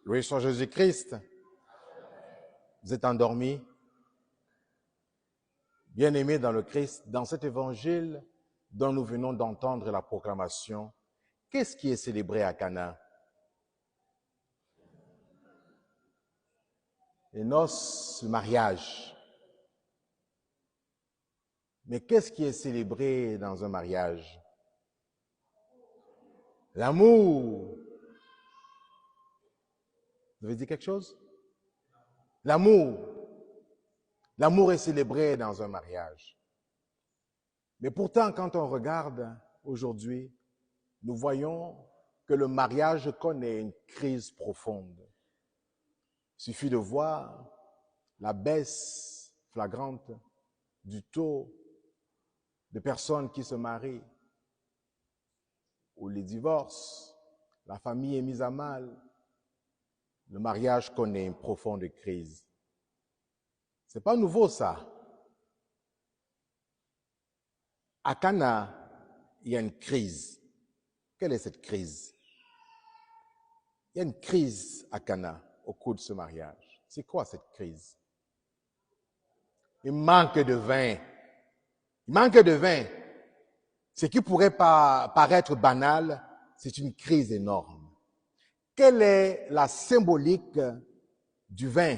Loué soit Jésus-Christ. Vous êtes endormis. Bien-aimés dans le Christ, dans cet évangile dont nous venons d'entendre la proclamation, qu'est-ce qui est célébré à Cana? Les noces, le mariage. Mais qu'est-ce qui est célébré dans un mariage? L'amour. Vous avez dit quelque chose? L'amour. L'amour est célébré dans un mariage. Mais pourtant, quand on regarde aujourd'hui, nous voyons que le mariage connaît une crise profonde. Il suffit de voir la baisse flagrante du taux de personnes qui se marient, ou les divorces, la famille est mise à mal. Le mariage connaît une profonde crise. C'est pas nouveau ça. À Cana, il y a une crise. Quelle est cette crise? Il y a une crise à Cana au cours de ce mariage. C'est quoi cette crise? Il manque de vin. Il manque de vin. Ce qui pourrait paraître banal, c'est une crise énorme. Quelle est la symbolique du vin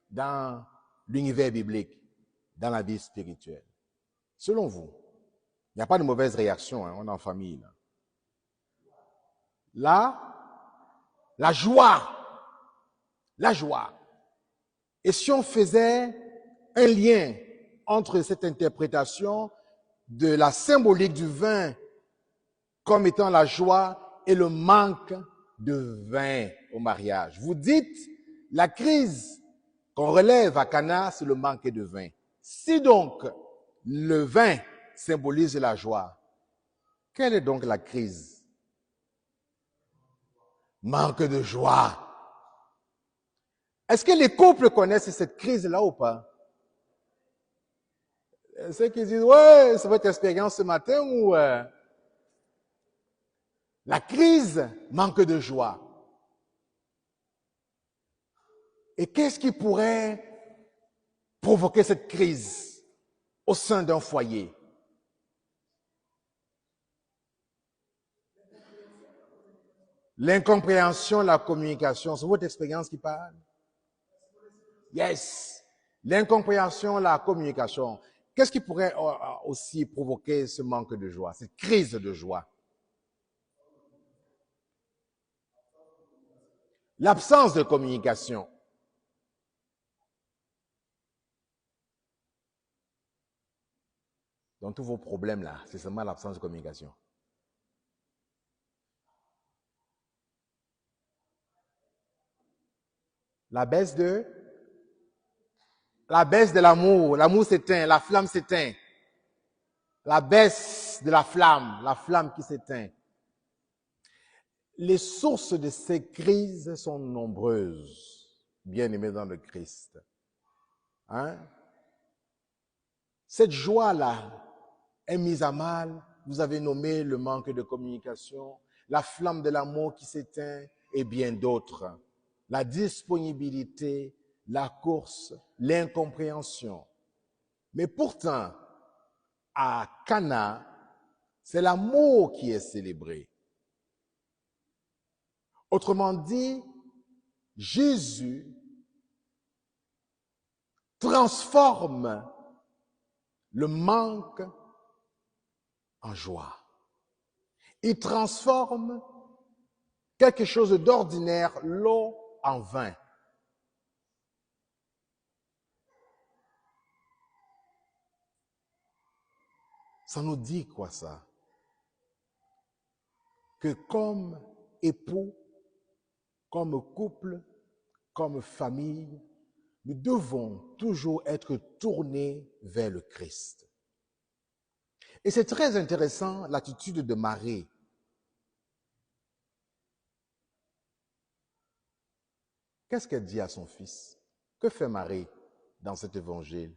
dans l'univers biblique, dans la vie spirituelle? Selon vous, il n'y a pas de mauvaise réaction, hein, on est en famille. La joie. La joie. Et si on faisait un lien entre cette interprétation de la symbolique du vin comme étant la joie et le manque de vin au mariage. Vous dites, la crise qu'on relève à Cana, c'est le manque de vin. Si donc le vin symbolise la joie, quelle est donc la crise? Manque de joie. Est-ce que les couples connaissent cette crise-là ou pas? Ceux qui disent, ouais, c'est votre expérience ce matin ou... La crise, manque de joie. Et qu'est-ce qui pourrait provoquer cette crise au sein d'un foyer? L'incompréhension, la communication, c'est votre expérience qui parle? Yes. L'incompréhension, la communication. Qu'est-ce qui pourrait aussi provoquer ce manque de joie, cette crise de joie? L'absence de communication. Dans tous vos problèmes là, c'est seulement l'absence de communication. La baisse de l'amour. L'amour s'éteint, la flamme s'éteint. La baisse de la flamme qui s'éteint. Les sources de ces crises sont nombreuses, bien-aimés dans le Christ. Hein? Cette joie-là est mise à mal. Vous avez nommé le manque de communication, la flamme de l'amour qui s'éteint et bien d'autres. La disponibilité, la course, l'incompréhension. Mais pourtant, à Cana, c'est l'amour qui est célébré. Autrement dit, Jésus transforme le manque en joie. Il transforme quelque chose d'ordinaire, l'eau, en vin. Ça nous dit quoi ça? Que comme époux, comme couple, comme famille, nous devons toujours être tournés vers le Christ. Et c'est très intéressant l'attitude de Marie. Qu'est-ce qu'elle dit à son fils? Que fait Marie dans cet évangile?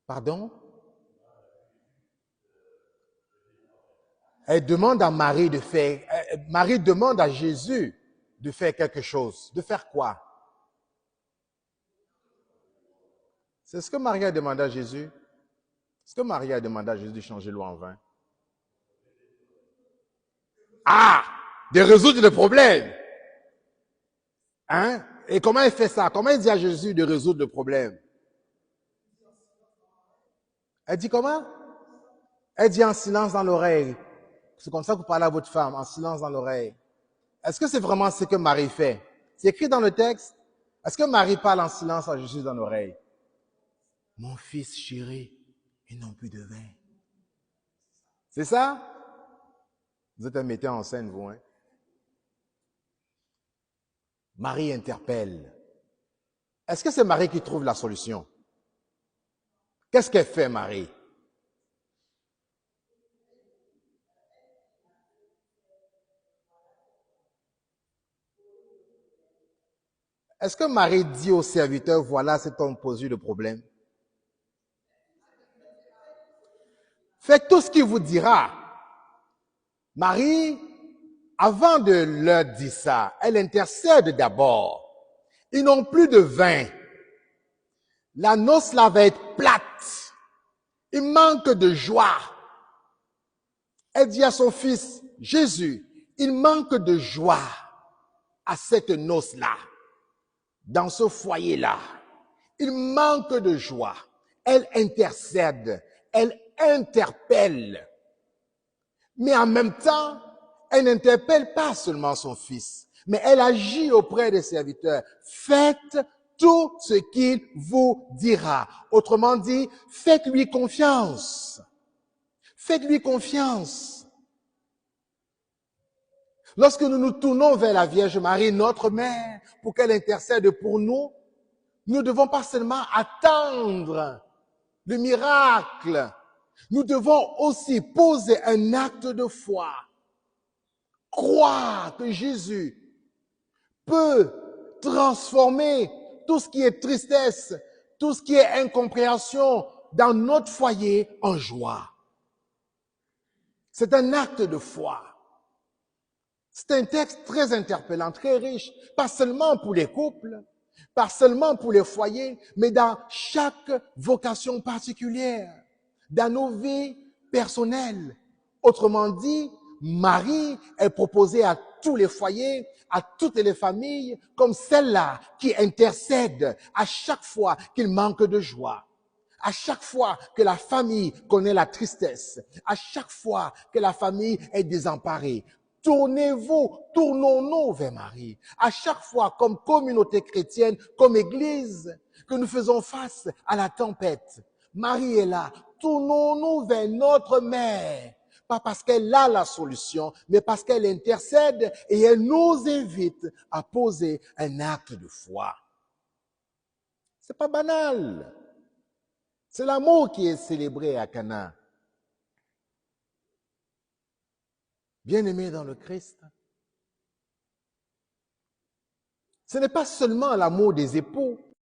Pardon? Elle demande à Marie de faire, Marie demande à Jésus de faire quelque chose. De faire quoi? C'est ce que Marie a demandé à Jésus. Est-ce que Marie a demandé à Jésus de changer l'eau en vin? Ah! De résoudre le problème. Hein? Et comment elle fait ça? Comment elle dit à Jésus de résoudre le problème? Elle dit comment? Elle dit en silence dans l'oreille. C'est comme ça que vous parlez à votre femme, en silence dans l'oreille. Est-ce que c'est vraiment ce que Marie fait? C'est écrit dans le texte. Est-ce que Marie parle en silence à Jésus dans l'oreille? Mon fils chéri, ils n'ont plus de vin. C'est ça? Vous êtes un metteur en scène, vous, hein? Marie interpelle. Est-ce que c'est Marie qui trouve la solution? Qu'est-ce qu'elle fait, Marie? Est-ce que Marie dit au serviteur, voilà, cet homme pose le problème? Faites tout ce qu'il vous dira. Marie, avant de leur dire ça, elle intercède d'abord. Ils n'ont plus de vin. La noce là va être plate. Il manque de joie. Elle dit à son fils, Jésus, il manque de joie à cette noce-là, dans ce foyer-là. Il manque de joie. Elle intercède, elle interpelle. Mais en même temps, elle n'interpelle pas seulement son fils, mais elle agit auprès des serviteurs. Faites tout ce qu'il vous dira. Autrement dit, faites-lui confiance. Faites-lui confiance. Lorsque nous nous tournons vers la Vierge Marie, notre mère, pour qu'elle intercède pour nous, nous ne devons pas seulement attendre le miracle. Nous devons aussi poser un acte de foi. Croire que Jésus peut transformer tout ce qui est tristesse, tout ce qui est incompréhension dans notre foyer en joie. C'est un acte de foi. C'est un texte très interpellant, très riche, pas seulement pour les couples, pas seulement pour les foyers, mais dans chaque vocation particulière, dans nos vies personnelles. Autrement dit, Marie est proposée à tous les foyers, à toutes les familles, comme celle-là qui intercède à chaque fois qu'il manque de joie. À chaque fois que la famille connaît la tristesse, à chaque fois que la famille est désemparée, tournez-vous, tournons-nous vers Marie. À chaque fois, comme communauté chrétienne, comme église, que nous faisons face à la tempête, Marie est là. Tournons-nous vers notre mère. Pas parce qu'elle a la solution, mais parce qu'elle intercède et elle nous invite à poser un acte de foi. C'est pas banal. C'est l'amour qui est célébré à Cana. Bien-aimé dans le Christ. Ce n'est pas seulement l'amour des époux.